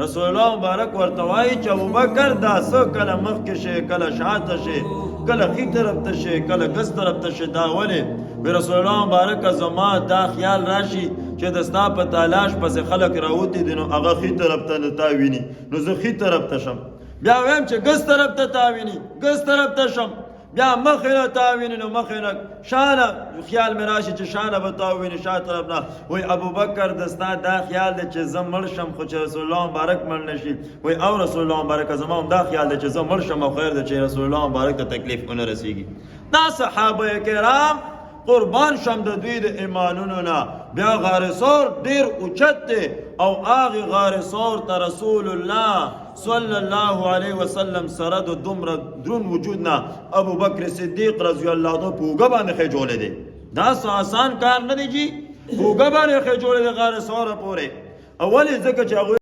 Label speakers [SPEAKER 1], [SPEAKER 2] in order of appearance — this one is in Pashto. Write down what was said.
[SPEAKER 1] رسول الله مبارک ورته وایي چې ابوبکر دا څه کله مخکې شي کله شاته شي کله ښي طرف ته شي کله ګس طرف ته شي دا ولې وی رسول الله مبارک زما دا خیال راشي چې د ستا په تلاش پسې خلک راوتي دي نو هغه ښي طرف ته تا ویني نو زه ښي طرف ته شم بیا وایم چې ګس طرف ته تا ویني ګس طرف ته شم بیا مخې نه تا ویني نو مخې نه شانه خیال مې راشي چې شانه به تا ویني شا طرف نه وی ابوبکر د ستا دا خیال دی چې زه مړ شم خو چې رسول الله مبارک مړ نه شي وی او رسول الله مبارک زما هم دا خیال دی چې زه مړ شم او خیر دی چې رسول الله مبارک ته تکلیف ونه رسیږي دا صحابه کرام قربان شم د دوی د ایمانونو نه بیا غار ثور ډیر اوچت دی او هغې غار ثور ته رسول الله صلی الله علیه وسلم سره د دومره درون وجود نه ابوبکر صدیق رضی الله عنه په اوږه باندې خېجولی دی دا څه آسان کار نه دی جي په اوږه باندې خېجولی دی غار ثوره پورې ولې ځکه چې هغوی